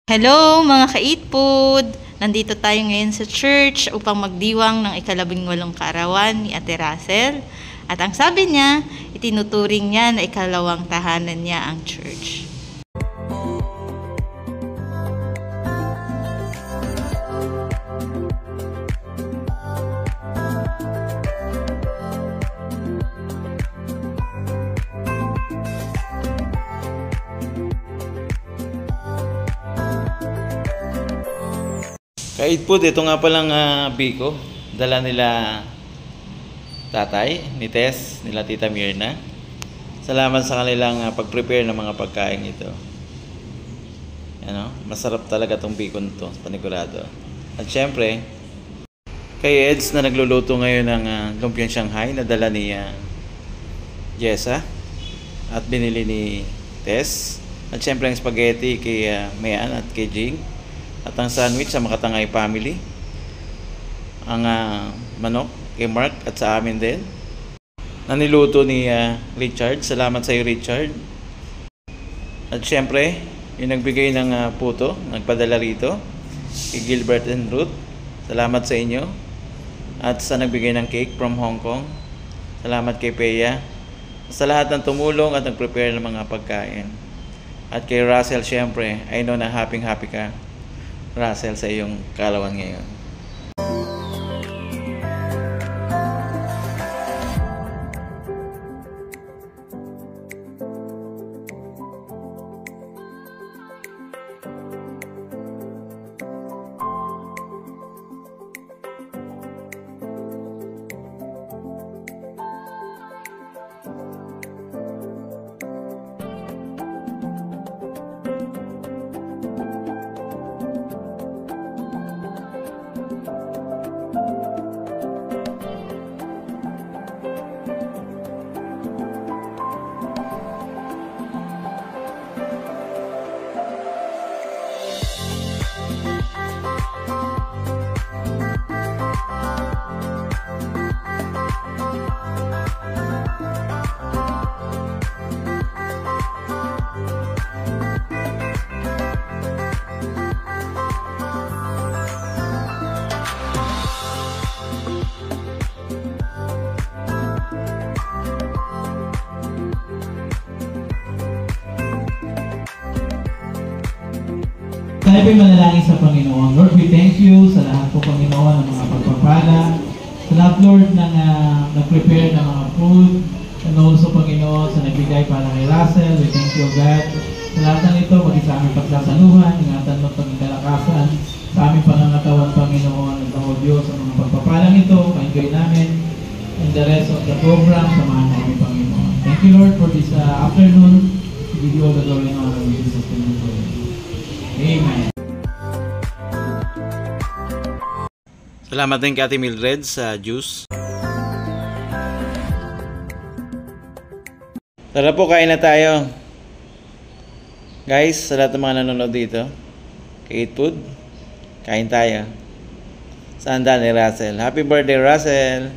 Hello mga ka-eatfood! Nandito tayo ngayon sa church upang magdiwang ng ika-18 kaarawan ni Ate Russell. At ang sabi niya, itinuturing niya na ikalawang tahanan niya ang church. Ka-eatfood, ito nga palang biko. Dala nila tatay, ni Tess, nila Tita Mirna. Salamat sa kanilang pag-prepare ng mga pagkain ito. Ano, masarap talaga itong biko nito, panigurado. At syempre, kay Eds na nagluluto ngayon ng lumpiang Shanghai na dala ni Jessa at binili ni Tess. At syempre ang spaghetti kay Mayan at kay Jing. At ang sandwich sa Makatangay family. Ang manok kay Mark at sa amin din. Na niluto ni Richard. Salamat sa iyo, Richard. At syempre, yung nagbigay ng puto, nagpadala rito, kay Gilbert and Ruth. Salamat sa inyo. At sa nagbigay ng cake from Hong Kong. Salamat kay Peya. Sa lahat ng tumulong at nag-prepare ng mga pagkain. At kay Russell, syempre, I know na happy ka, Russell, sa iyong kaalawan ngayon. Tayo po'y manalangin sa Panginoon. Lord, we thank you sa lahat po, Panginoon, ng mga pagpapala. Sa lahat, Lord, ng nag-prepare ng mga food. And also, Panginoon, sa nagbigay para kay Russell. We thank you, God. Sa lahat ng ito, maging sa aming pagsasaluhan, ingatan mo paging kalakasan. Sa aming pangangatawan, Panginoon, at ang Diyos, sa mga pagpapalang ito, ka-enjoy namin. And the rest of the program, samahan namin, Panginoon. Thank you, Lord, for this afternoon. We give you all the glory and honor in Jesus' name. Amen. Salamat din kay Ate Mildred sa juice. Tara po, kain na tayo. Guys, sa lahat ng mga nanonood dito, kay Eatfood, kain tayo. Sa handa ni Russell. Happy birthday, Russell!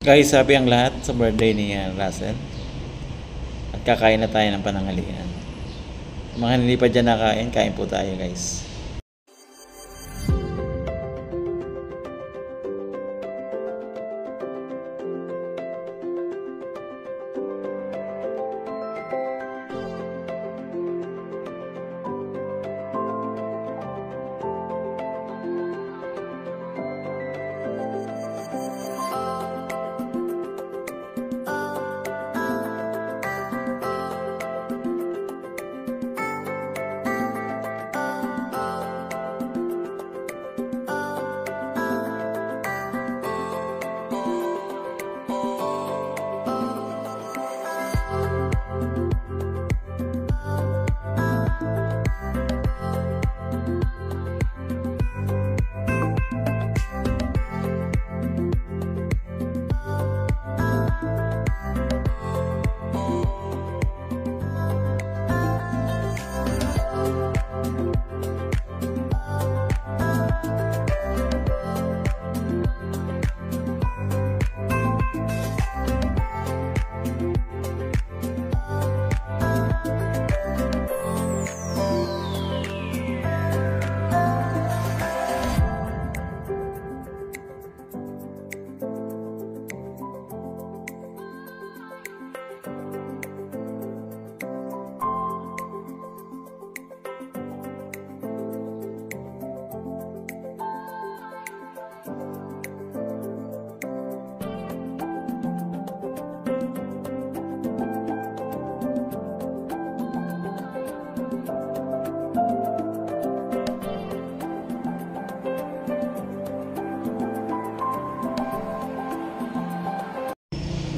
Guys, happy ang lahat sa birthday ni Russell. At kakain na tayo ng pananghalian. Mga hindi pa dyan nakain, kain po tayo, guys.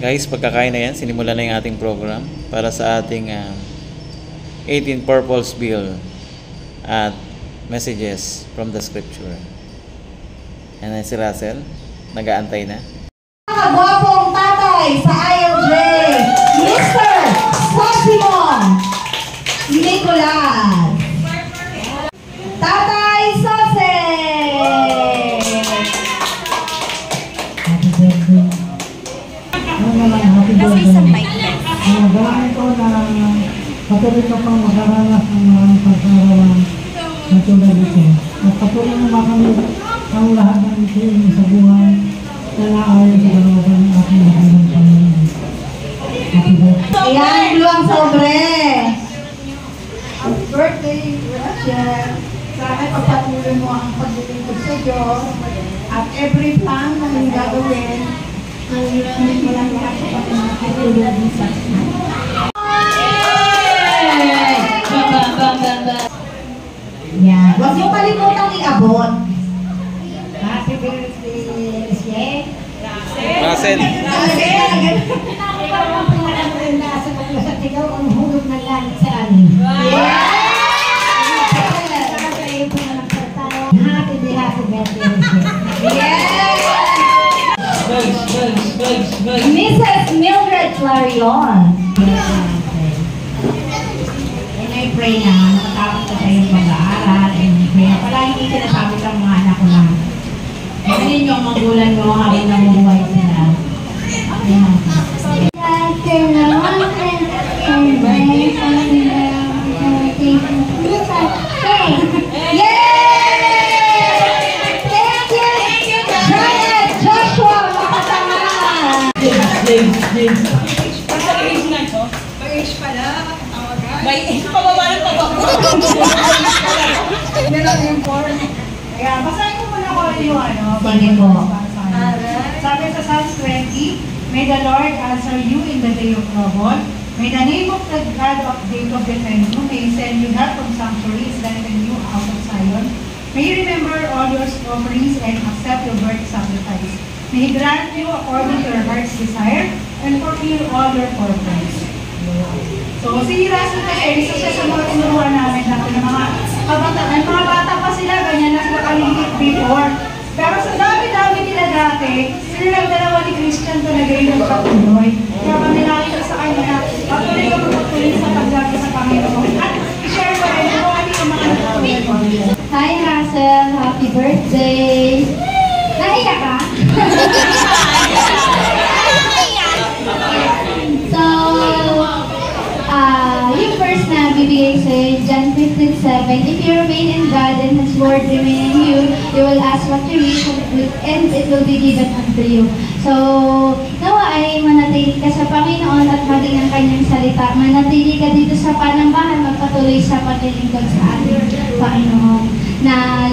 Guys, pagkakain na yan, sinimula na yung ating program para sa ating 18 Purpose Bill at Messages from the Scripture. Yan na si Russell, nag-aantay na. Gwapong tatay sa ILJ, Mr. Sosimon Nicolas. Tatay Sose! Gawin ko na patuloy ka pang makaranas ng mga pagkarawan na tulad ito. At patuloy na makamit ang lahat ng ito sa buhay na naayos sa kalawasan ng ating mahalang Panginoon. Happy birthday. Ayan, luwang sobre. Happy birthday, Rachel. Sana pagpatuloy mo ang paglilingkod sa Diyos at every plan na yung gagawin ang mo lang lahat sa pagpatuloy ng sa yan. Huwag niyo kalimutang iabot. Happy birthday, Rachel. Russell! Ang hulog ng langit sa amin. Happy birthday. Mrs. Mildred Clarion. And I pray na makatapos ka sa iyong pag-aaral. And I pray na palagi sinasabi sa mga anak ko na ganin yung magulang mo habang namubuhay sila. Ayan. Kaya, basahin ko muna ko yung ano. Sige po. Sabi sa Psalms 20, May the Lord answer you in the day of trouble. May the name of the God of Jacob defend you. May He send you help from sanctuaries, strengthen you out of Zion. May He remember all your offerings and accept your burnt sacrifice. May He grant you according to your heart's desire and fulfill all your purpose. So, si Russell kasi, isa siya sa mga tinuruan namin dati ng mga kabataan. Mga bata pa sila, ganyan na sila kaligit before. Pero sa dami-dami nila dati, sila lang dalawa ni Christian talaga yung patuloy. Kaya manilangin ko sa kanya, patuloy ka magpatuloy sa paglaga sa Panginoon. At i-share ko rin kung ano yung mga natutulad mo. Hi Russell, happy birthday! Naiyak ka? So, yung verse na bibigay sa'yo, John 15:7, if you remain in God and His word remain in you, you will ask what you wish and it will be given unto you. So, nawa ay manatili ka sa Panginoon at maging ang kanyang salita. Manatili ka dito sa panambahan, magpatuloy sa paglilingkod sa ating Panginoon. Na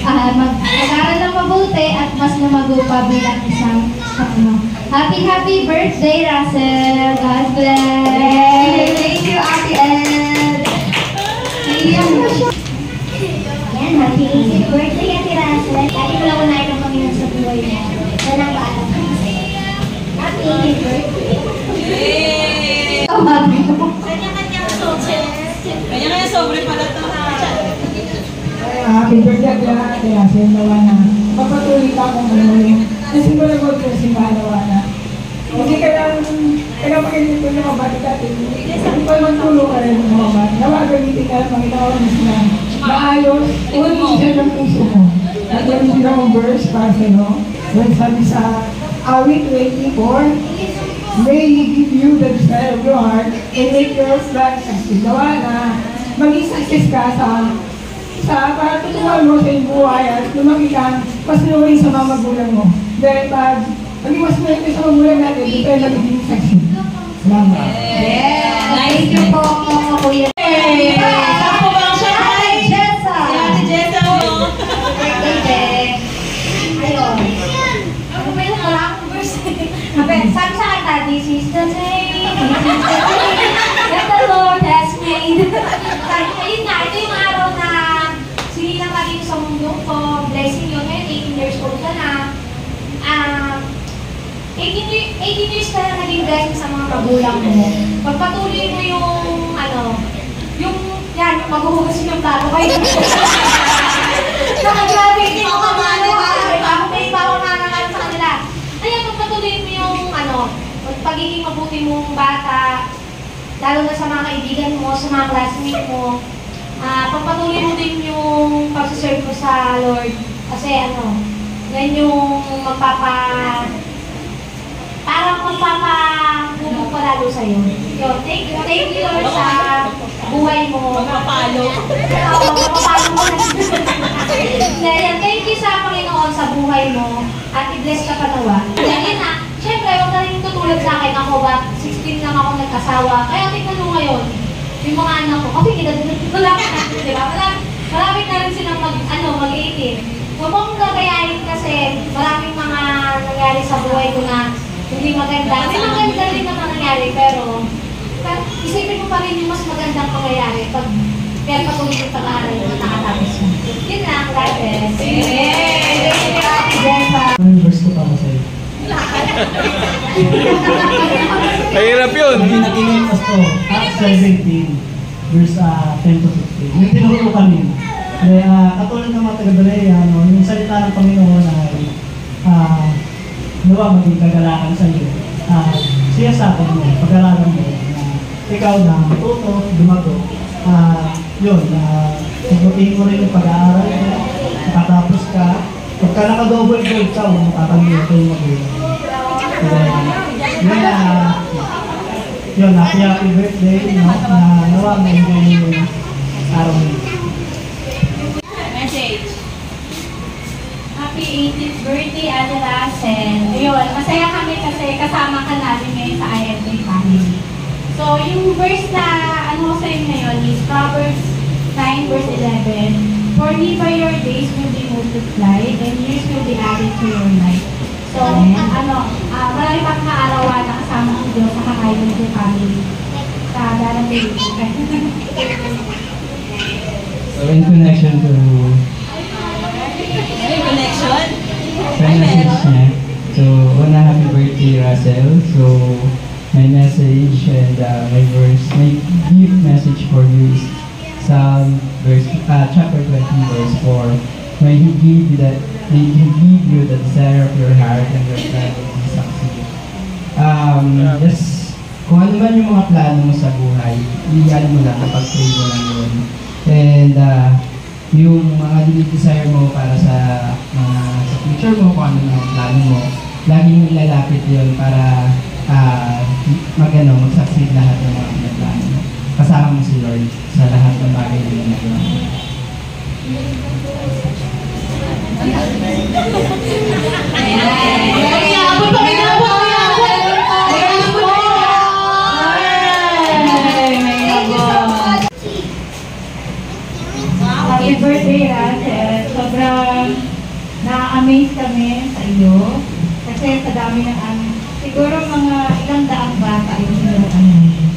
mag-aral ng mabuti at mas lumago pa bilang isang Panginoon. Happy birthday, Russell! God bless! Thank you, Ate Ed! Yan, happy birthday, Ate Russell. Lagi mo lang unahin ang Panginoon sa buhay mo. Yan ang baalam. Happy birthday. Kanya-kanya sobre pala ito na. Happy birthday Ate Russell, nawa na. Papatuloy ka akong ano. Kasi mo lang ko si Mahalawa na. Hindi ka lang makinig ko ng mga bata natin. Hindi pa naman tulong ka rin ng mga bata. Nawa gamitin ka lang, makinawa mo sila. Maayos, ulit siya ng puso mo. At yan sila ang verse para sa'yo. When sabi sa awit 24, May He give you the desire of your heart and make your life succeed. Nawa na, maging success ka sa para tutunan mo sa iyong buhay at lumaki ka, mas lumayin sa mga magulang mo. Dahil pag maging mas lumayin sa magulang natin, di tayo nagiging succeed. Salamat. Thank you po, Kuya. Saan po ba ang siya? Ate Jessa! Si Ate Jessa mo. Birthday. Ayun. Ano ba yung wala akong birthday? Sabi sa kanta, this is the day that the Lord has made. Ayun nga, ito yung araw na sinilang ka dito sa mundo ko. Blessing yun ngayon, 18 years old ka na. 18 years ka na naging blessing sa mga magulang mo. Pagpatuloy mo yung, yan, maghuhugas yung plato kayo. Nakagrabe, ako may pakunangan sa kanila. Ayan, pagpatuloy mo yung, pagiging mabuti mong bata, lalo na sa mga kaibigan mo, sa mga classmates mo. Pagpatuloy mo din yung pagsaserve mo sa Lord. Kasi yan yung parang magpapabubog pa lalo sa'yo. Yun, thank you Lord sa buhay mo. Magpapalo. Oo, magpapalo mo na. Thank you sa Panginoon sa buhay mo at i-bless ka pa nawa. Yan na, syempre, huwag na rin tutulad sa akin ako ba, 16 lang ako nag-asawa. Kaya tingnan mo ngayon, yung mga anak ko, kasi malapit na, di ba? Malapit na rin silang mag-18. Huwag mong gagayahin kasi maraming mga nangyari sa buhay ko na hindi maganda. May maganda rin naman nangyari, pero isipin mo pa rin yung mas magandang pangyayari pag kaya patuloy yung pag-aaral mo nakatapos mo. Yun lang, God bless. Ano yung verse ko para sa'yo? Mahirap yun. Hindi nag-iingas ko. Acts 17, verse 10 to 16. Yung tinuro kami. Katulad ng mga taga-Berea, yung salita ng Panginoon ay nawa maging kagalakan sa iyo. Siya sa akin mo, pag-aralan mo na ikaw na matuto, dumago. Sagutin mo rin yung pag-aaral mo, nakatapos ka. Pagka naka-double gold ka, matatanggol ko yung magulang. Happy birthday, nawa ma-enjoy yung araw mo. Message. Happy 18th birthday, Ate Russell. Ayun, masaya kami kasi kasama ka natin ngayon sa IMT family. So, yung verse na sa inyo ngayon is Proverbs 9 verse 11. For me by your days will be multiplied and years will be added to your life. So, marami pang kaarawan na kasama ng Diyos sa IMT family. Sa darating. So, in connection to sa message niya. So, una happy birthday, Russell. So, my message and my gift message for you is Psalm chapter 20 verse 4. May He give you the desire of your heart and your plan will be succeed. Kung ano man yung mga plano mo sa buhay, iyan mo lang, kapag-pray mo lang yun. And yung mga desire mo para sa future mo, kung ano mga plano mo, laging ilalapit yun para mag-succeed lahat ng mga plano mo. Kasama mo si Lord sa lahat ng bagay na ginagawa mo. Happy birthday, Russell. Sobrang na-amaze kami sa iyo. Kasi sa dami ng siguro mga ilang daang bata yung sinuruan namin.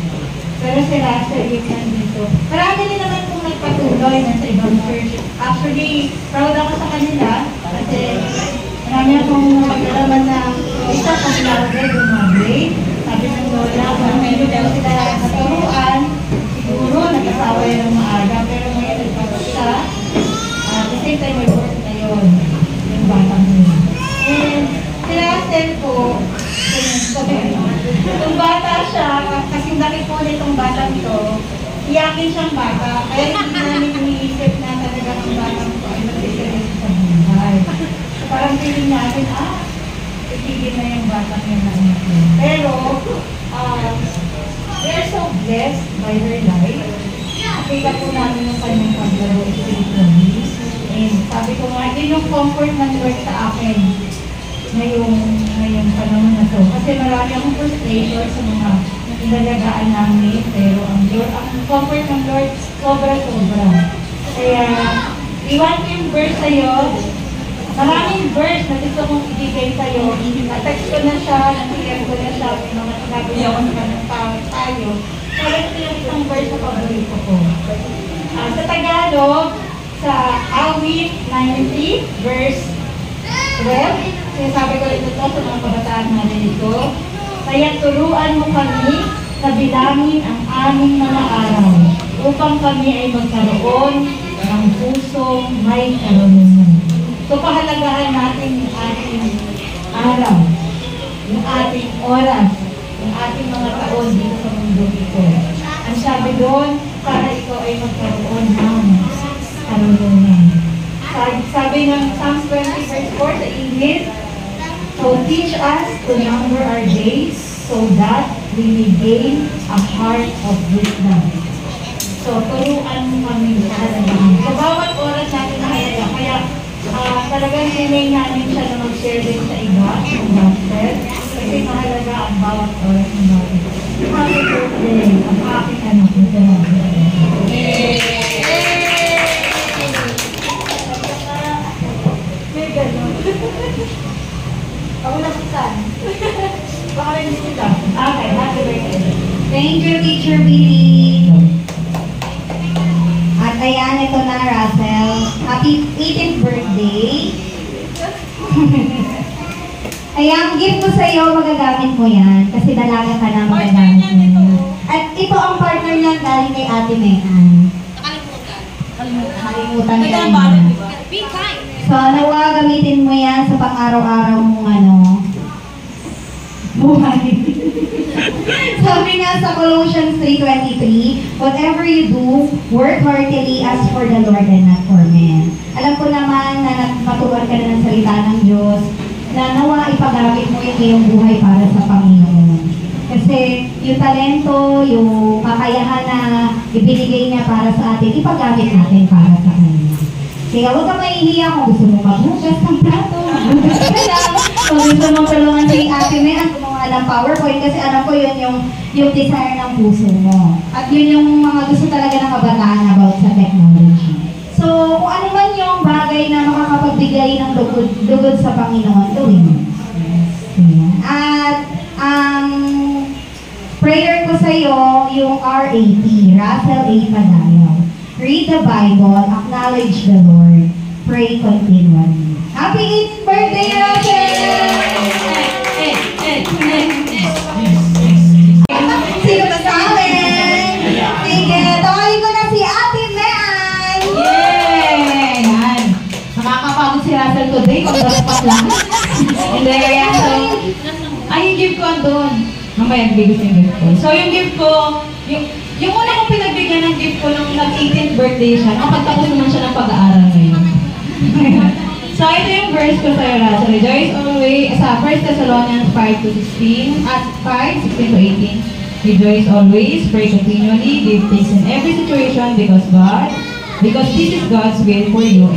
Pero si Russell yung nandito. Marami din naman kung nagpatuloy na sa ibang church. Actually, proud ako sa kanila. Kasi marami akong pag-alaman na isa kung lagi gumagrade. Sabi ng Lola, kung medyo daw sila naturuan, siguro nag-asawa yun ng maaga. Pero ngayon nagpapag siya. At the same time, may work na yun. Yung batang yun. And si Russell po, kung bata siya, kasing laki po nitong batang to, iyakin siyang bata. Kaya hindi namin iniisip na talaga ang batang to ay mag-isip sa buhay. So parang feeling natin, itigil na yung batang yun na yun. Pero, we are so blessed by her life. Nakita po namin yung kanyang paglaro spiritually. And sabi ko nga, yun yung comfort ng Lord sa akin ngayong panahon na to. Kasi marami akong frustration sa mga inalagaan namin. Pero ang comfort ng Lord, sobra-sobra. Kaya, iwan ko yung verse sa'yo. Maraming verse na gusto kong ibigay sa'yo. Na-text ko na siya, na-PM ko na siya, may mga nagagawin ako naman ng tayo. Kaya ito yung isang verse na paborito ko. Sa Tagalog, sa Awit 90, verse 12, sinasabi ko rin ito sa mga kabataan natin ito, kaya turuan mo kami na bilangin ang aming mga araw upang kami ay magkaroon ng pusong may karunungan. So, pahalagahan natin yung ating araw, yung ating oras, yung ating mga taon dito sa mundo ito. Ang sabi doon, para ikaw ay magkaroon ng karunungan. Sabi ng Psalms 20 verse 4 sa English, so teach us to number our days so that we may gain a heart of wisdom. So, turuan mo kami sa halagahan. Sa bawat oras natin na halaga, kaya talagang hinay namin siya na mag-share din sa iba, ng gospel, kasi mahalaga ang bawat oras ng bawat. Happy birthday, ang aking anak mo sa may gano'n. Ako lang saan. Baka rin dito lang. Okay, happy birthday. Thank you, Teacher Billy. At ayan, ito na, Russell. Happy 18th birthday. Ayan, gift ko sa iyo, magagamit mo yan. Kasi dalaga ka na, magagamit mo yan. At ito ang partner niya galing kay Ate Megan. Nakalimutan ka niya. So, nawa, gamitin mo yan sa pang-araw-araw mong buhay. Sabi nga sa Colossians 3:23, whatever you do, work heartily as for the Lord and not for men. Alam ko naman na maturuan ka na ng salita ng Diyos, na nawa ipagamit mo yung iyong buhay para sa Panginoon. Kasi yung talento, yung kakayahan na ibinigay niya para sa atin, ipagamit natin para sa Kanya. Kaya huwag ka mahihiya kung gusto mo maghugas ng plato, maghugas ka lang. Kung gusto mo tulungan si Ate Megan, kung mga alam PowerPoint, kasi alam ko yun yung desire ng puso mo. At yun yung mga gusto talaga ng kabataan about sa technology. So, kung ano man yung bagay na makakapagbigay ng lugod sa Panginoon, gawin mo. At prayer ko sa iyo, yung R80, Russell A. Padayaw. Read the Bible, acknowledge the Lord, pray continually. Happy 8th birthday, Russell! Sino ba sa amin? Sige, tawagin ko na si Ate Megan! Yay! Yan. Nakakapagod si Russell today, kung dapat lang. Hindi, kaya so, yung gift ko andun. Mamaya, bigay ko yung gift ko. So, yung gift ko, yung una kong pinagbigyan ng gift ko nung nag-18th birthday siya, nakapagtapos naman siya ng pag-aaral ngayon. So, ito yung verse ko sa'yo, Russell. Rejoice always, sa 1 Thessalonians 5:16, at 5:16-18. Rejoice always, pray continually, give thanks in every situation because this is God's will for you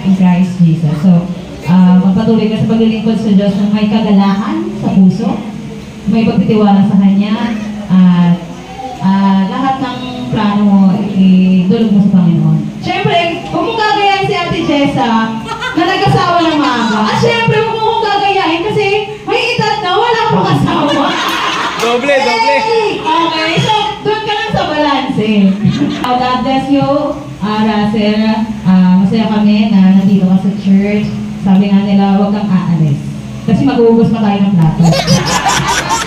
in Christ Jesus. So, magpatuloy ka sa paglilingkod sa Diyos na may kagalahan sa puso, may pagtitiwala sa Kanya, at lahat ng plano mo, idulog mo sa Panginoon. Siyempre, huwag mong gagayahin si Ate Jessa na nag-asawa ng maaga. At siyempre, huwag mong gagayahin kasi may edad na wala pang asawa. Doble. Okay, so doon ka lang sa balanse. God bless you, Russell. Masaya kami na nandito ka sa church. Sabi nga nila, huwag kang aalis. Kasi mag-uubos pa tayo ng plato.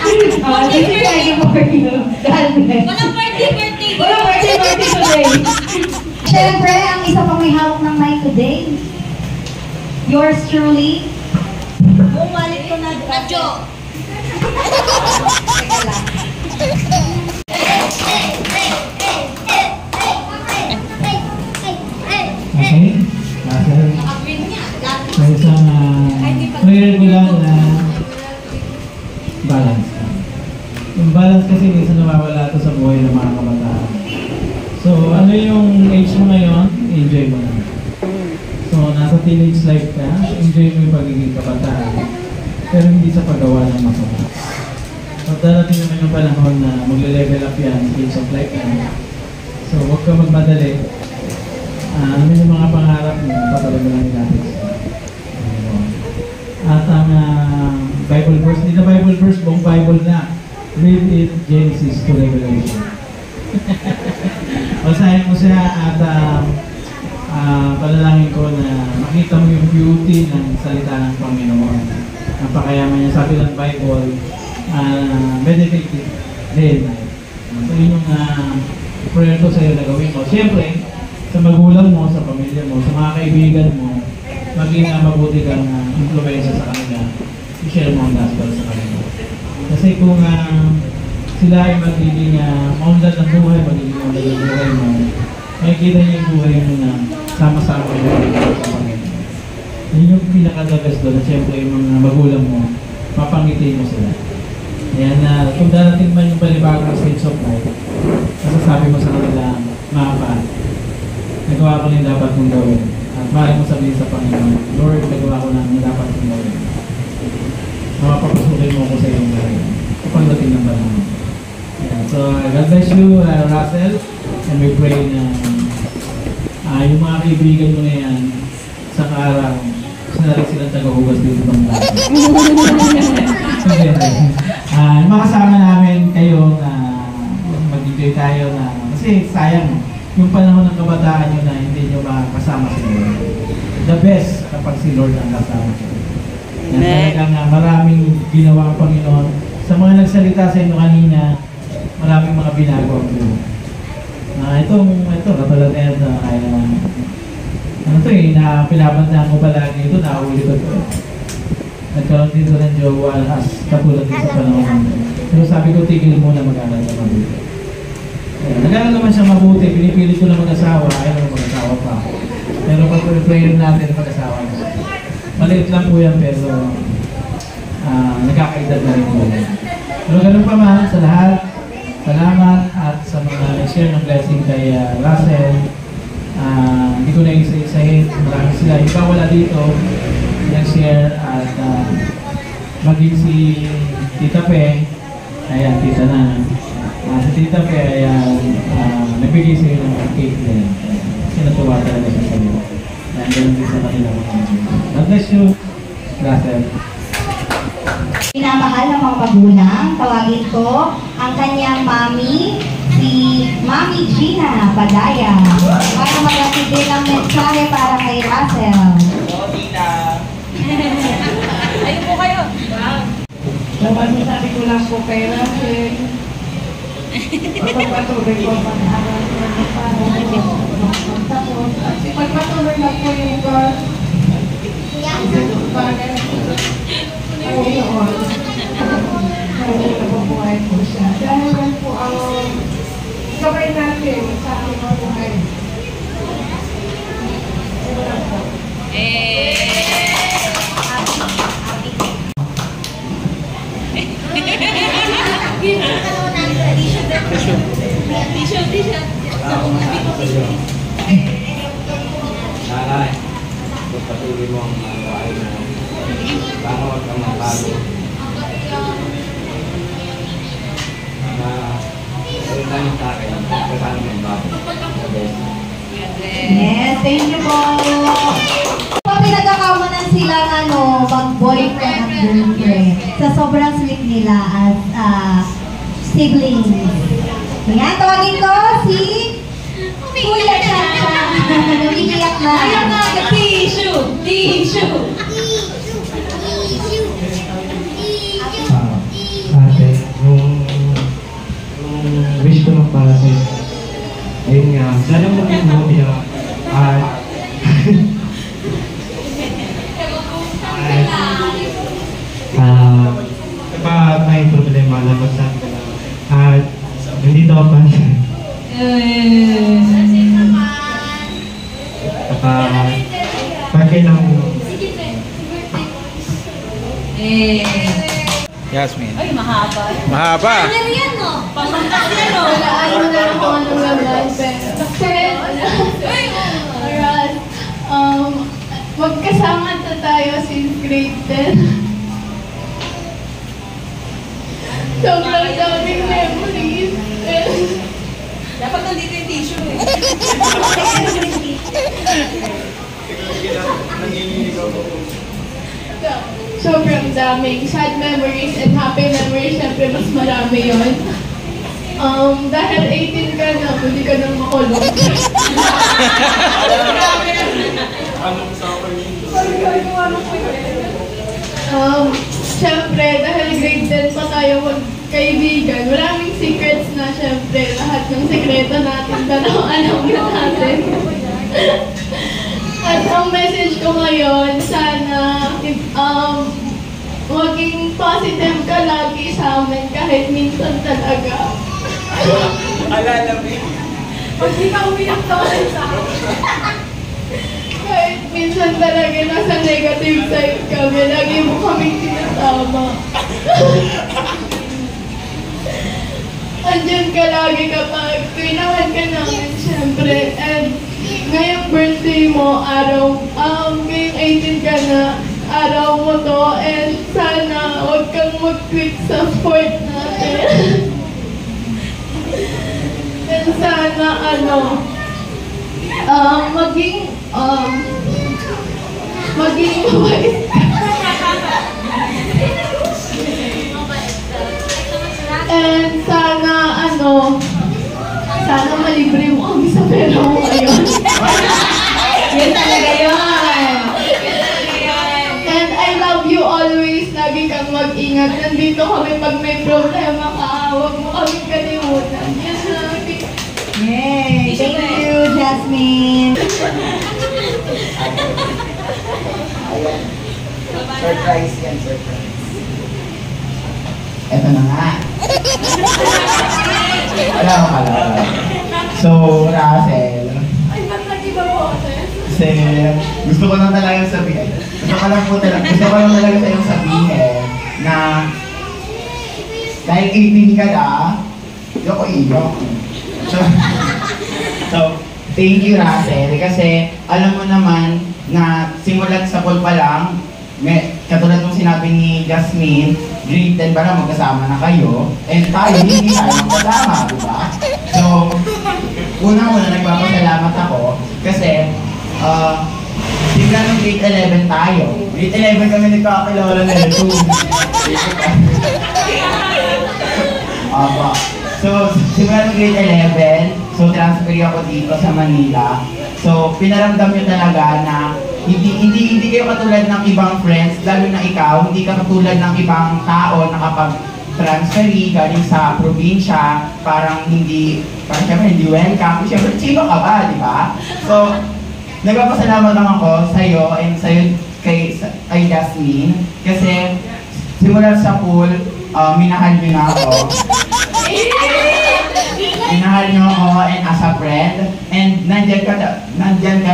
This is ready for you. God bless. Walang birthday! Walang birthday today. Siyempre, ang isa pang may hawak ng mic today, yours truly, Bumalik ko na, Radyo. teka lang. Okay? Russell, sa isang prayer ko lang na balance ka. Yung balance kasi minsan nawawala ito sa buhay ng mga kabataan. So, ano yung age mo ngayon? Enjoy mo na. So, nasa teenage life ka, enjoy mo yung pagiging kabataan. Pero hindi sa paggawa ng masama. So, darating naman yung panahon na magle-level up yan, stage of life na. So, huwag ka magmadali. Ano yung mga pangarap mo, patuloy mo lang natin. At ang Bible verse, hindi na Bible verse, buong Bible na. Read it, Genesis to Revelation. Basahin mo siya at panalangin ko na makita mo yung beauty ng salita ng Panginoon. Napakayaman niya. Sabi ng Bible, meditate it day and night. So yun yung prayer ko sa'yo na gawin mo. Siyempre, sa magulang mo, sa pamilya mo, sa mga kaibigan mo, maging mabuti kang influensya sa kanila. I-share mo ang gospel sa kanila. Kasi kung sila ay magiging maunlad ng buhay, magiging maunlad ng buhay mo, makikita niyo yung buhay mo na sama-sama yung sa Panginoon. Yun yung pinakadagas doon. Siyempre, yung mga magulang mo, mapangiti mo sila. Ayan, kung darating man yung balibagong stage of life, masasabi mo sa kanila, Mapa, nagawa ko na yung dapat mong gawin. At maaari mo sabihin sa Panginoon, Lord, nagawa ko na yung dapat mong gawin. Mapapasukin mo ko sa iyong gawin. Kapag dating ng panahon. So, God bless you, Russell. And we pray na yung mga kaibigan mo na yan, sa araw, gusto na rin silang tagahugas dito ng lahat. Makasama namin kayo na mag-enjoy tayo na, kasi sayang, yung panahon ng kabataan nyo na hindi nyo makakasama si Lord. The best kapag si Lord ang kasama siya. Talagang maraming ginawa ang Panginoon. Sa mga nagsalita sa inyo kanina, maraming mga binago ang Panginoon. Ito, katulad na yan, pinabantaan ko palagi ito, nakahuli ko ito. Nagkaroon dito ng jowa as katulad din sa panahon. Pero sabi ko, tigil muna mag-aral na mabuti. Nag-aral naman siya mabuti, pinipilit ko na mag-asawa, ayaw na mag-asawa pa. Pero pag prayer natin mag-asawa na. Maliit lang po yan, pero nagkakaedad na rin po. Pero ganun pa man, sa lahat, salamat at sa mga nag-share ng blessing kay Russell. Hindi ko na isa-isahin, marami sila. Ikaw wala dito, nag-share at maging si Tita Pe, ayan, tita na. Si Tita Pe, ayan, nagbigay sa'yo ng cake din. Kasi natuwa talaga sa sa'yo. Ayan, ganun din sa kanila. God bless you, Russell. Pinamahal ng mga magulang, tawagin ko ang kanyang mami, si Mami Gina Badaya, para mag-atid din ng mensahe para kay Russell. Ayun po kayo. Sabi ko lang po kay Russell, pagpatuloy ko ang pag-aaral ko para magtapos. Kasi pagpatuloy lang po yung nabubuhay po siya. Dahil yan po ang gabay natin sa ating buhay. Nanay, pagpatuloy mo ang buhay mo. Para huwag kang magbago. Ayun lang yung takin. Kasama mo yung bago. Yes, thank you po. Pinagkakawanan silang mag-boyfriend at girlfriend sa sobrang sweet nila as siblings. Ayan, tawagin ko si Kuya Chacha. Namigiyak na. Ayun na, tissue! Tissue! Ate, yung wish ko lang para sa'yo. Ayun nga, sana mo mag-ibuti ako. Kapag may problema, labasan ka lang. At hindi daw pa kapag kailangan mo. Yasmin. Ay, mahaba. Mahaba. Ano yan, no? Pamantak yan, no? Ayaw na lang kung anong laman, pero alright, magkasama na tayo since grade 10. Sobrang daming memories. Dapat nandito yung tissue, eh. Sobrang daming sad memories and happy memories. Siyempre, mas marami yun. Dahil 18 ka na, pwede ka nang makulong. Siyempre, dahil grade 10 pa tayo magkaibigan, maraming secrets na siyempre. Lahat ng sekreto natin, dalawang alam na natin. At ang message ko ngayon, sana maging positive ka lagi sa amin kahit minsan talaga. Alala mo. Pag di ka umiyak naman sa akin. Kahit minsan talaga nasa negative side kami, lagi mo kaming sinasama. Andyan ka lagi kapag kailangan ka namin, syempre. And ngayong birthday mo, ngayong 18 ka na, araw mo to, and sana huwag kang mag-quit sa sport natin. And sana, maging mabait ka. And sana, sana malibre mo kami sa pera mo ngayon. Yun talaga yun. And I love you always. Lagi kang mag-ingat. Nandito kami pag may problema ka. Huwag mo kaming kalimutan. Yes, lagi. Yay! Thank you, Jasmine. Surprise yan, surprise. Eto na nga. Wala ko pala. So, Russell. Ay, ba't nag-iba po ako? Kasi gusto ko lang talaga sabihin. Gusto ko lang talaga sa'yo sabihin na dahil 18 ka na, hindi ako iyak. So, thank you, Russell. Kasi alam mo naman na simulat sa pool pa lang, katulad ng sinabi ni Jasmine, grade 10 pa lang magkasama na kayo, and tayo hindi tayo magkasama, di ba? So, unang-una nagpapasalamat ako kasi simula ng grade 11 tayo. Grade 11 kami nagkakilala na ito. So, simula ng grade 11, so transfer ako dito sa Manila. So, pinaramdam nyo talaga na hindi kayo katulad ng ibang friends, lalo na ikaw, hindi ka katulad ng ibang tao na kapag transferi galing sa probinsya, parang syempre hindi welcome. Syempre, sino ka ba, di ba? So, nagpapasalamat lang ako sa'yo and sa'yo kay Jasmine kasi simula sa pool, minahal nyo na ako. Minahal nyo ako and as a friend, and nandyan ka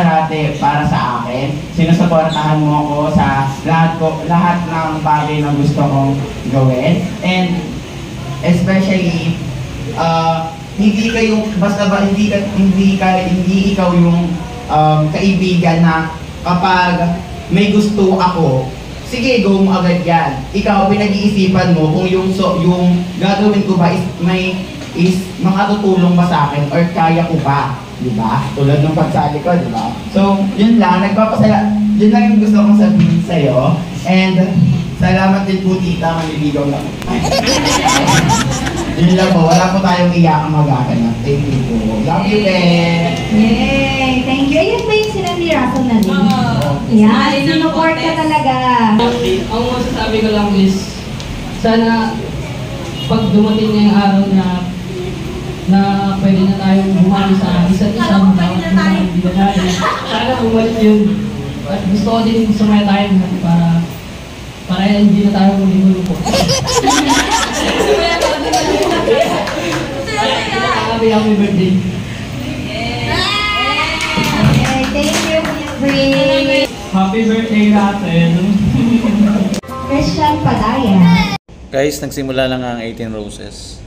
rate para sa akin. Sinusuportahan mo ako sa lahat ng bagay na gusto kong gawin. And especially, hindi ikaw yung kaibigan na kapag may gusto ako, sige, go mo agad yan. Ikaw, pinag-iisipan mo kung yung gagawin ko ba is makatutulong ba sa akin or kaya ko ba, di ba? Tulad ng pagsali ko, di ba? So, yun lang, yun lang yung gusto kong sabihin sa'yo. And salamat din po, tita, maniligaw lang. Yun lang po, wala po tayong iyakang magaganap. Thank you po. Love you, Ben. Yay! Thank you. Ayun ba yung sinabi ni Russell na din? Yan, sinuport ka talaga. Ang masasabi ko lang is, sana pag dumating na yung araw na pwede na tayong bumalik sa isa't isa, mga kaibigan natin. Sana bumalik yun. At gusto ko din sumaya tayo para hindi na tayo muli-muli po. Happy birthday. Thank you, Brie. Happy birthday, Russell. Christian Padaya. Guys, nagsimula lang ang 18 Roses.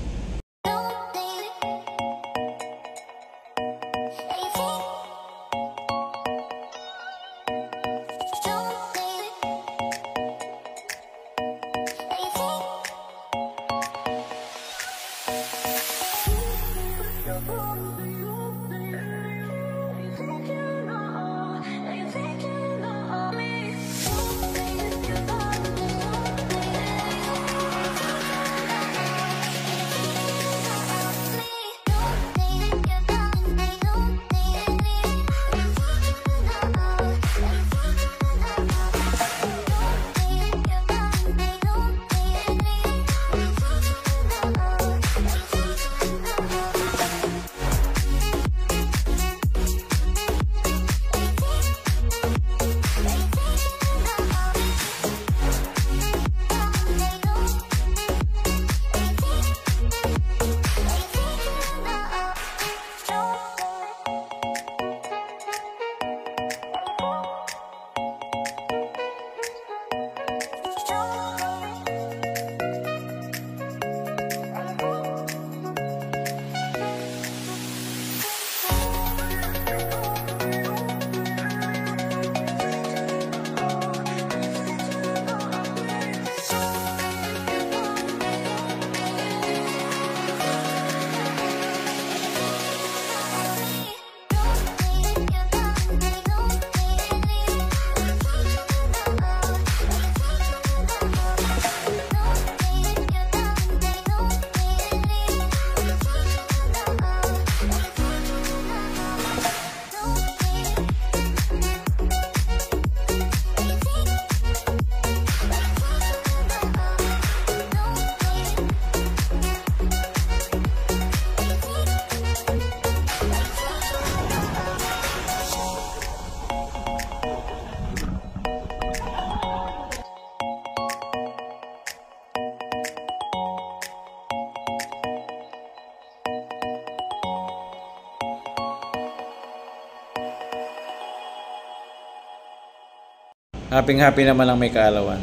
happy naman ang may kaalawan.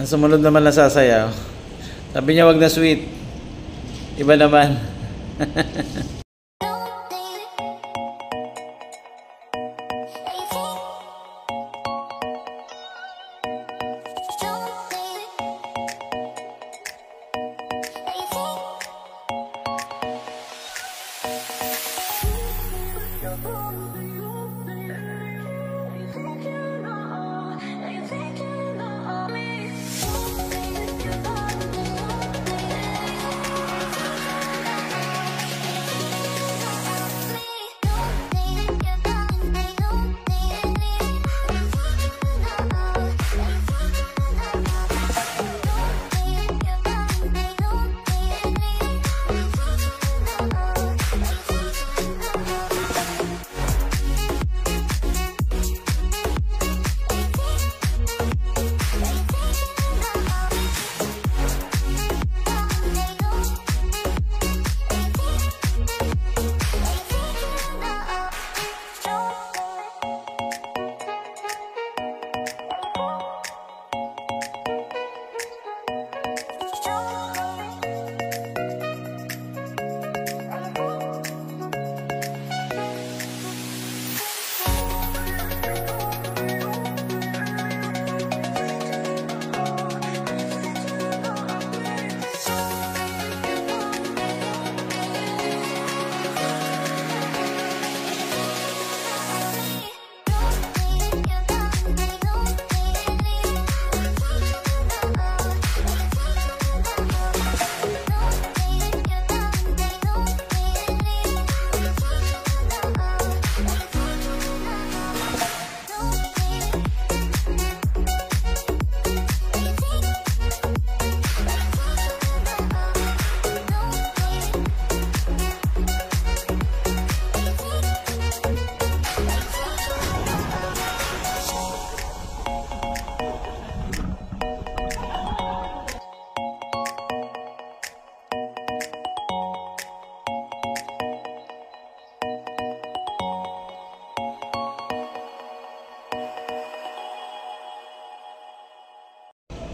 Ang sumunod naman na sasayaw. Sabi niya wag na sweet. Iba naman.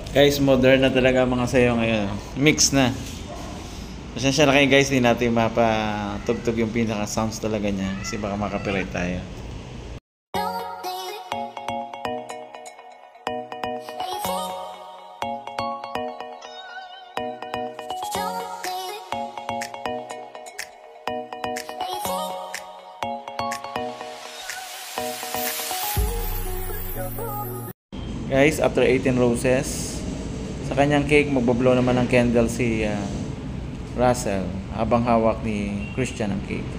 Guys, modern na talaga ang mga sayo ngayon. Mix na. Pasensya na kayo guys, hindi natin mapatugtog yung pinaka sounds talaga niya kasi baka makapiright tayo. Guys, after 18 roses, sa kanyang cake, magbablow naman ng candle si Russell habang hawak ni Christian ang cake.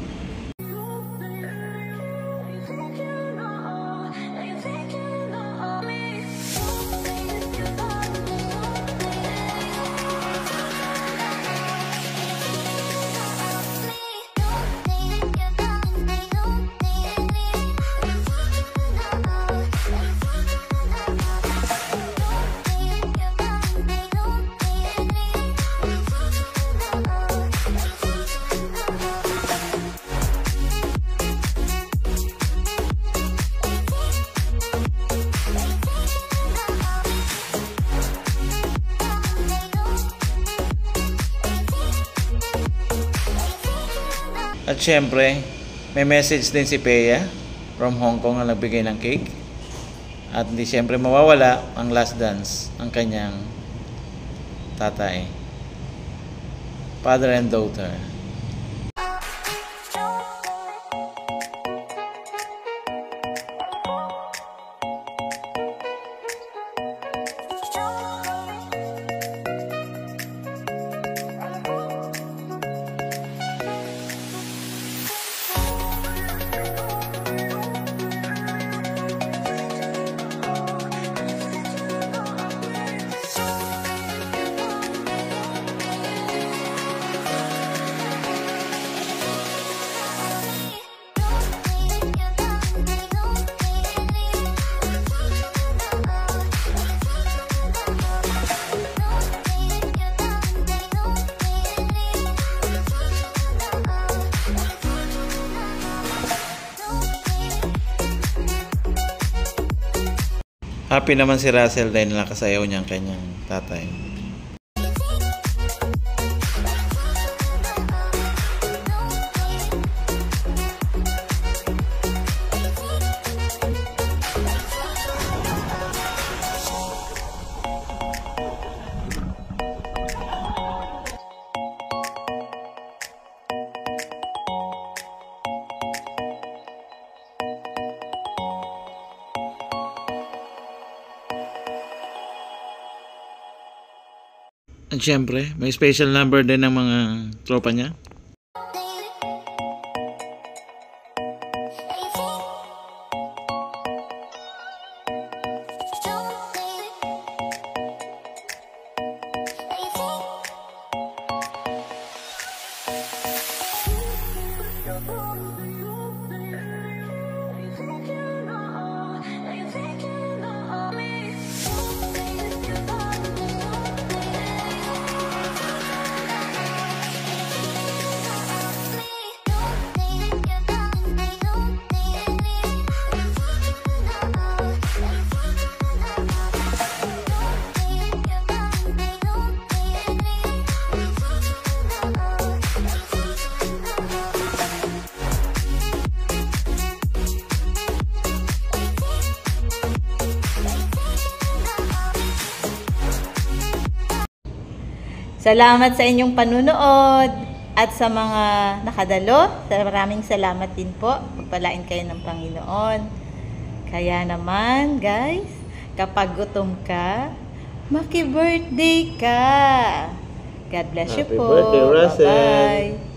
At syempre, may message din si Peya from Hong Kong na nagbigay ng cake. At hindi syempre mawawala ang last dance ng kanyang tatay. Father and daughter. Happy naman si Russell dahil nakasayaw niya ang kanyang tatay. At syempre, may special number din ng mga tropa niya. Salamat sa inyong panunood at sa mga nakadalo. Maraming salamat din po. Pagpalain kayo ng Panginoon. Kaya naman, guys, kapag gutom ka, maki-birthday ka. God bless you po. Happy birthday, Russell. Bye-bye.